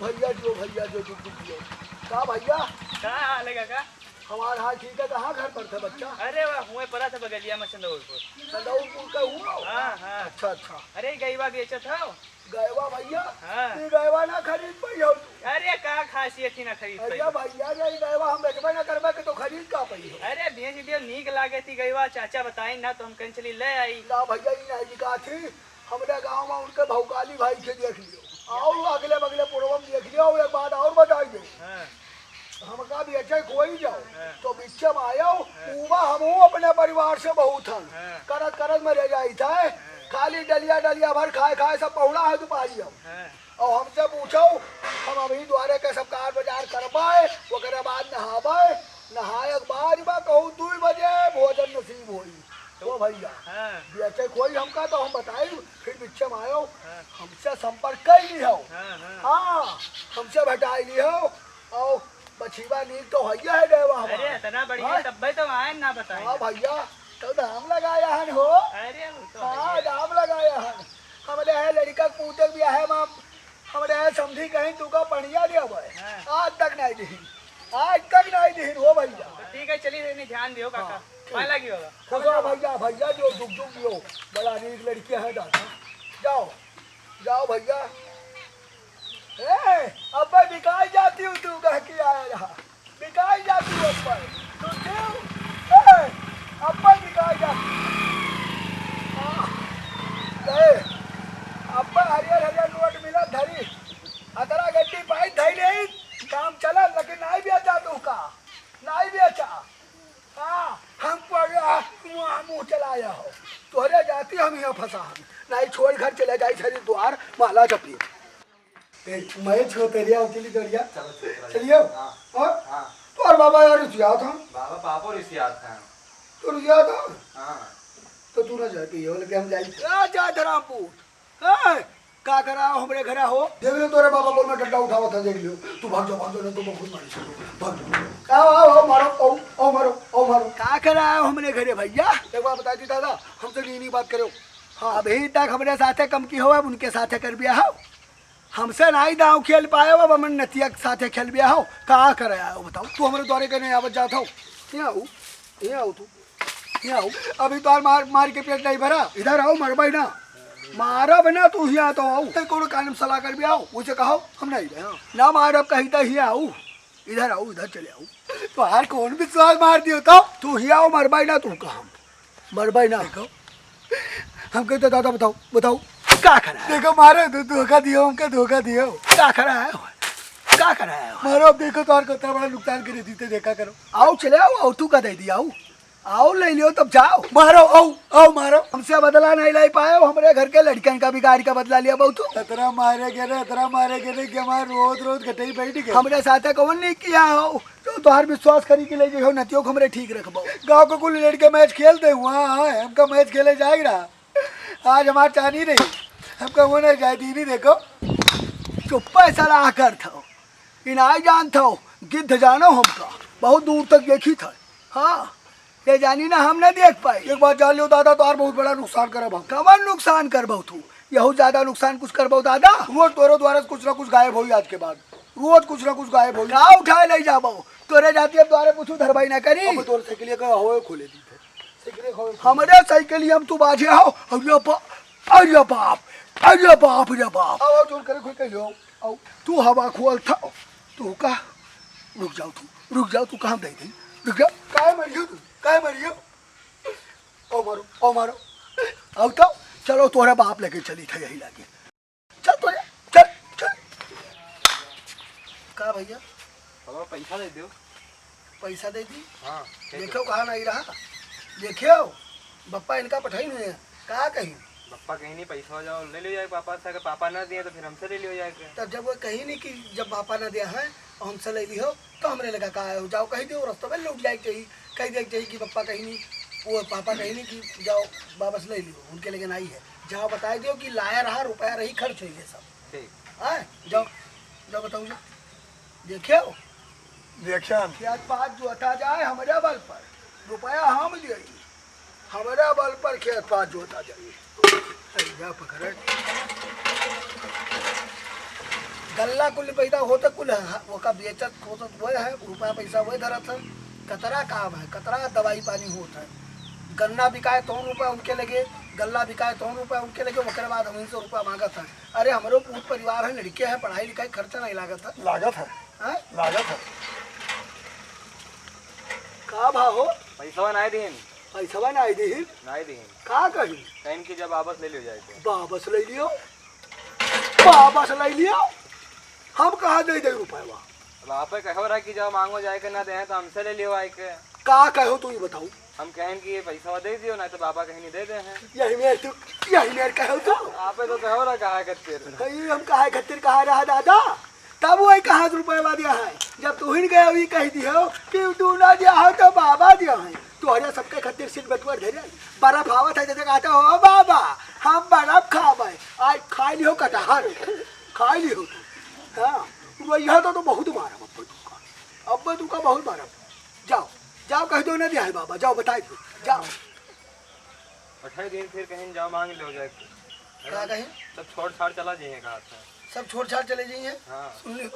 भैया जो दुख दियो। का भैया का हाल है काका? हमारा हाल ठीक है। कहाँ घर पर था बच्चा? अरे वाह हुए पड़ा था बगलिया में चंदौलपुर। सदौपुर का हुआ? हाँ हाँ। अच्छा अच्छा। अरे गईवा बेचा था। गयवा भैया? हाँ। ये गयवा ना खरीद पाई हो? अरे का खासियत थी ना खरीद पाई। अरे भैया ये गयवा हम बेचबे ना करबे के तो खरीद का पाई हो? अरे बेच दियो नीक लागे थी गईवा चाचा बताई ना तो हम कहीं चली ले आई। ना भैया ये नहीं का थी हमारे गांव में उनके भौकाली भाई के देख लियो और अगले बगले पूर्वम देख लियो। एक बात और बताई दो। हाँ। हमका भी अच्छा खोई जाओ हाँ। तो बिच्चे में आयो उबा हम अपने परिवार से बहुत हन हाँ। करत करत में रह जाई था। खाली डलिया डलिया भर खाए खाए सब पहुड़ा है दोपहरी हम। हाँ। और हमसे पूछो हम अभी द्वारे के सब कार बाजार करवाए ओकरे बाद नहावे नहाए के बाद बा कहूँ 2 बजे भोजन नसीब होई तो भैया हाँ। बेचे कोई हमका तो हम बताई फिर बिच्चे में आयो हाँ। हमसे संपर्क कर ली हो। हाँ हाँ। हाँ हमसे भेटाई ली हो और बछीवा नीक तो भैया है गए अरे इतना बढ़िया तब भाई तो आए ना बताए। हाँ भैया तो दाम लगाया हन हो। अरे वो तो हाँ दाम लगाया हन हमारे है लड़का पूते भी है माम हमारे है समझी कहीं तू का पढ़िया दे हाँ। आज तक नहीं दी आज तक नहीं दी हो भैया। तो ठीक है चलिए नहीं ध्यान दियो काका। पाए लगी होगा। खुदा भैया भैया जो दुख दुख दियो बड़ा नीक लड़की है दादा। जाओ जाओ भैया। ए अब मैं बिकाई जाती हूँ तू कह के आया रहा बिकाई जाती हूँ अब तू क्यों अब मैं बिकाई जाती अब मैं हरियर हरियर नोट मिला धरी अतरा गड्डी पाई धई नहीं काम चला लेकिन नहीं बेचा तू का नहीं बेचा। हाँ हम मुँह चलाया हो तोहरे जाती हम यहाँ फंसा हम नहीं छोड़ घर चले जाए छरी द्वार माला चपली मैं छो तेरिया उचली दरिया चलियो। और तो और बाबा यार रुसिया था बाबा पापा रुसिया था तो रुसिया था। हाँ तो तू ना जाती हो लेके हम जाई जा धरामपुर। हां का करा हमरे घर हो देख लो तोरे बाबा बोल में डंडा उठावा था देख लियो तू भाग जाओ ना तो बहुत मारी भाग आओ मारो ओ मारो का करा हमरे घरे भैया एक बात बता दी दादा हमसे नहीं बात करो। हाँ अभी तक हमरे साथे कम की हो अब उनके साथे कर बिया हो हमसे नहीं दाव खेल पाए हो अब मन नतिया के साथे खेल बिया हो का करे आयो बताओ तू हमारे द्वारे करने आवत जाता हो यहाँ आओ तू यहाँ आओ अभी तो मार के पेट नहीं भरा इधर आओ मरबाई ना मारा बना तू यहाँ तो आओ कोनो कान में सलाह कर भी आओ उसे कहो हम नहीं रहे ना मारब कहीं तो ही आओ इधर आओ इधर चले आओ तो हर कौन विश्वास मार दियो तो तू ही आओ मरबाई ना तू कहा मरबाई ना कहो हम कहते दादा बताओ बताओ का करा देखो मारो तो धोखा दियो हमका धोखा दियो का करा है का करा है मारो अब देखो तो और कितना बड़ा नुकसान करे दीते देखा करो आओ चले आओ तू का दे दिया आओ ले लियो तब जाओ मारो आओ मारो हमसे बदला नहीं लाई पाए हमारे घर के लड़कियों का भी गाड़ी का बदला लिया बहुत इतना मारे गे कि हमारे रोज घटे बैठ गए हमारे साथ कौन नहीं किया हो तो तुहार विश्वास करी के ले जाओ नतियों को हमरे ठीक रखबो गाँव को कुल लड़के मैच खेलते हुआ हमका मैच खेले जाएगा आज हमारे चानी रही हमका वो नहीं जाए दीदी देखो चुप सलाह कर था इनाई जान था गिद्ध जानो हमका बहुत दूर तक देखी था। हाँ ये जानी ना हम ना देख पाए एक बात जान लियो दादा तो और बहुत बड़ा नुकसान करब कमर नुकसान करबो तू यहू ज्यादा नुकसान कुछ करबो दादा रोज तोरे द्वारा कुछ ना कुछ गायब होई आज के बाद रोज कुछ ना कुछ गायब होई का उठाए ले जाबो तोरे जाती अब द्वारे कुछ धरबाई ना करी अब तोरे साइकिल का होए खोले दी साइकिल हमरे साइकिल हम तू बाजे हो अरे बाप आओ जोर करे कोई कहियो आओ तू हवा खोल था तू का रुक जाओ तू कहां दे दे रुक जा काय मरियो ओ मारो आओ तो चलो तोरा बाप लेके चली था यही लागे चल तो चल का भैया बाबा पैसा दे दो पैसा दे दी। हाँ देखो कहाँ नहीं रहा देखियो बप्पा इनका पठाई नहीं है कहा कहीं पापा कहीं नहीं पैसा हो जाओ ले लो जाए पापा से अगर पापा ना दिए तो फिर हमसे ले लियो जाए तब जब वो कहीं नहीं कि जब पापा ना दिया है और हमसे ले ली हो तो हमरे लगा कहा हो जाओ कहीं दो रास्ते में लौट जाए चाहिए कहीं देख चाहिए कि पापा कहीं नहीं वो पापा कहीं नहीं कि जाओ वापस ले लियो उनके लेकिन आई है जाओ बता दियो कि लाया रहा रुपया रही खर्च हुई है सब ठीक है जाओ बताऊँ देखियो क्या बात जो हटा जाए हमारे बल पर रुपया हम लिए हमारे बल पर खेत पात जोता जाइए पकड़ गल्ला कुल पैदा होता कुल है वो का बेचत होता वो है रुपया पैसा वही धरत है कतरा काम है कतरा दवाई पानी होता है गन्ना बिकाए तो रुपया उनके लगे गल्ला बिकाए तो रुपया उनके लगे उसके बाद हम इनसे रुपया मांगत है अरे हमारो पूत परिवार है लड़के हैं पढ़ाई लिखाई खर्चा नहीं लागत है लागत है हैं? लागत है का भाव हो पैसा नहीं दीन पैसा ना आई दी नहीं दीन का कही कहीं की जब वापस ले लियो जाए वापस ले लियो वापस ले लियो हम कहाँ दे दे रुपया अब आप कहो रहा कि जब मांगो जाए के ना दे तो हमसे ले लियो आए के का कहो तू ही बताऊ हम कहें कि ये पैसा दे दियो ना तो पापा कहीं नहीं दे दे हैं यही मेरे कहो तू आप तो कहो रहा कहा करते कहीं हम कहा खतिर कहा रहा दादा तब वही कहा रुपया दिया है जब तू ही गए अभी कह दियो कि तू ना दिया हो तो बाबा दिया है तू हरिया सबके खतिर सिर बटुआ धरे बर्फ आवत है जैसे कहते हो बाबा हम बर्फ खावे आज खा लियो कटहर खा लियो हाँ वही तो बहुत मारा अब तू का बहुत मारा जाओ जाओ कह दो ना दिया है बाबा जाओ बता दो जाओ 28 दिन फिर कहीं जाओ मांग लो जाए क्या कहें सब छोड़ छाड़ चला जाइए कहा था सब छोड़ छाड़ चले जाइए हाँ सुन लो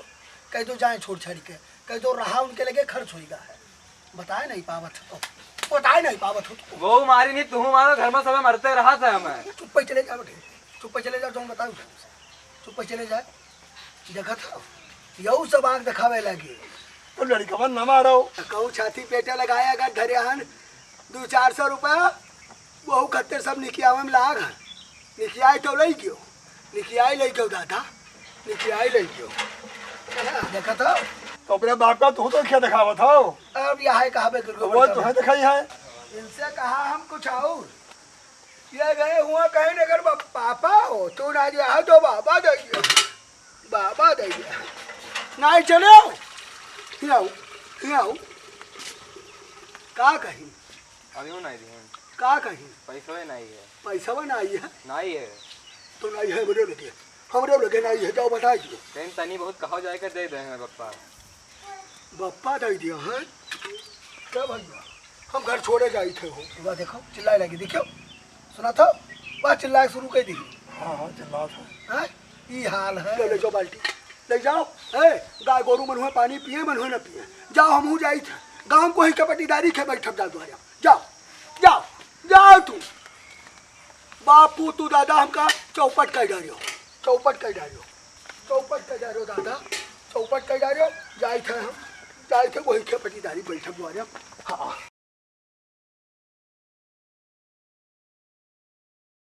कह दो जाए छोड़ छाड़ के कह दो रहा उनके लगे खर्च होगा है बताए नहीं पावत हो बताए नहीं पावत हो वो मारी नहीं तू मारो घर में सब मरते रहा था हमें चुप पे चले जाओ बेटे चुप पे चले जाओ तुम बताओ चुप पे चले जाए देखा था यू सब आग दिखावे लगे तो लड़का बन न मारो कहूँ छाती पेटे लगाया अगर धरियान 200-400 रुपया बहु खत्तर सब निकियावे में लाग है निकियाई तो लई क्यों निकियाई लई क्यों दादा निकियाई लई क्यों देखा था तो अपने बाप का तू तो क्या दिखावत हो अब यहाँ कहा बे तो वो तुम्हें दिखाई है इनसे कहा हम कुछ और ये गए हुआ कहीं न अगर पापा हो तो ना दिया तो बाबा दे दिया बाबा दे दिया नहीं चले आओ का कहीं अभी वो नहीं दिए का कहीं पैसा नहीं है पैसा नहीं है नहीं है तो नहीं है हमरे लगे नहीं है जाओ बता दियो कहीं तनी बहुत कहो जाए के दे दे हैं पप्पा बप्पा दे दिया है क्या भैया हम घर छोड़े जाई थे हो वह देखो चिल्लाए लगी देखो सुना था वह चिल्लाए शुरू कर दी हाँ हाँ चिल्ला था ये हाल है ले जाओ बाल्टी ले जाओ है गाय गोरू मन हुए पानी पिए मन हुए न पिए जाओ हम हूँ जाई थे गाँव को ही कपटीदारी खे बैठक जा द्वारा जाओ जाओ जाओ तू बापू तू दादा हमका चौपट कर डालो चौपट कर डालो चौपट कर डालो दादा चौपट कर डालो जाए थे हम जाए थे वही कपटीदारी बैठक द्वारा हाँ